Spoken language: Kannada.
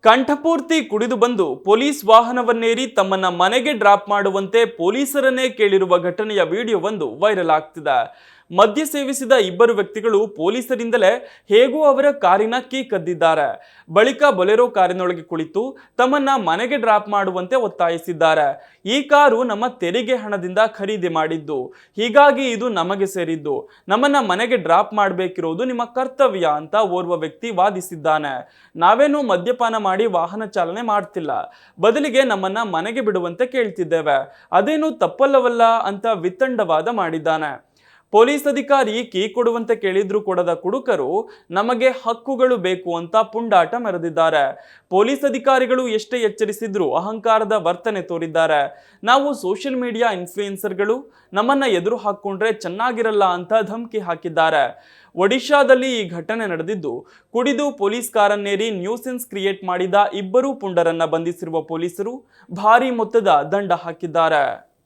ಕಂಠಪೂರ್ತಿ ಕುಡಿದು ಬಂದು ಪೊಲೀಸ್ ವಾಹನವನ್ನೇರಿ ತಮ್ಮನ್ನ ಮನೆಗೆ ಡ್ರಾಪ್ ಮಾಡುವಂತೆ ಪೊಲೀಸರನ್ನೇ ಕೇಳಿರುವ ಘಟನೆಯ ವಿಡಿಯೋವೊಂದು ವೈರಲ್ ಆಗ್ತಿದೆ. ಮದ್ಯ ಸೇವಿಸಿದ ಇಬ್ಬರು ವ್ಯಕ್ತಿಗಳು ಪೊಲೀಸರಿಂದಲೇ ಹೇಗೂ ಅವರ ಕಾರಿನ ಕೀ ಕದ್ದಿದ್ದಾರೆ. ಬಳಿಕ ಬೊಲೆರೋ ಕಾರಿನೊಳಗೆ ಕುಳಿತು ತಮ್ಮನ್ನ ಮನೆಗೆ ಡ್ರಾಪ್ ಮಾಡುವಂತೆ ಒತ್ತಾಯಿಸಿದ್ದಾರೆ. ಈ ಕಾರು ನಮ್ಮ ತೆರಿಗೆ ಹಣದಿಂದ ಖರೀದಿ ಮಾಡಿದ್ದು, ಹೀಗಾಗಿ ಇದು ನಮಗೆ ಸೇರಿದ್ದು. ನಮ್ಮನ್ನ ಮನೆಗೆ ಡ್ರಾಪ್ ಮಾಡಬೇಕಿರೋದು ನಿಮ್ಮ ಕರ್ತವ್ಯ ಅಂತ ಓರ್ವ ವ್ಯಕ್ತಿ ವಾದಿಸಿದ್ದಾನೆ. ನಾವೇನು ಮದ್ಯಪಾನ ಮಾಡಿ ವಾಹನ ಚಾಲನೆ ಮಾಡ್ತಿಲ್ಲ, ಬದಲಿಗೆ ನಮ್ಮನ್ನ ಮನೆಗೆ ಬಿಡುವಂತೆ ಕೇಳ್ತಿದ್ದೇವೆ, ಅದೇನು ತಪ್ಪಲ್ಲವಲ್ಲ ಅಂತ ವಿತಂಡವಾದ ಮಾಡಿದ್ದಾನೆ. ಪೊಲೀಸ್ ಅಧಿಕಾರಿ ಕೀ ಕೊಡುವಂತೆ ಕೇಳಿದ್ರು ಕೊಡದ ಕುಡುಕರು ನಮಗೆ ಹಕ್ಕುಗಳು ಬೇಕು ಅಂತ ಪುಂಡಾಟ ಮೆರೆದಿದ್ದಾರೆ. ಪೊಲೀಸ್ ಅಧಿಕಾರಿಗಳು ಎಷ್ಟೇ ಎಚ್ಚರಿಸಿದ್ರು ಅಹಂಕಾರದ ವರ್ತನೆ ತೋರಿದ್ದಾರೆ. ನಾವು ಸೋಷಿಯಲ್ ಮೀಡಿಯಾ ಇನ್ಫ್ಲೂಯೆನ್ಸರ್ಗಳು, ನಮ್ಮನ್ನ ಎದುರು ಹಾಕೊಂಡ್ರೆ ಚೆನ್ನಾಗಿರಲ್ಲ ಅಂತ ಧಮಕಿ ಹಾಕಿದ್ದಾರೆ. ಒಡಿಶಾದಲ್ಲಿ ಈ ಘಟನೆ ನಡೆದಿದ್ದು, ಕುಡಿದು ಪೊಲೀಸ್ ಕಾರನ್ನೇರಿ ನ್ಯೂಸೆನ್ಸ್ ಕ್ರಿಯೇಟ್ ಮಾಡಿದ ಇಬ್ಬರು ಪುಂಡರನ್ನ ಬಂಧಿಸಿರುವ ಪೊಲೀಸರು ಭಾರಿ ಮೊತ್ತದ ದಂಡ ಹಾಕಿದ್ದಾರೆ.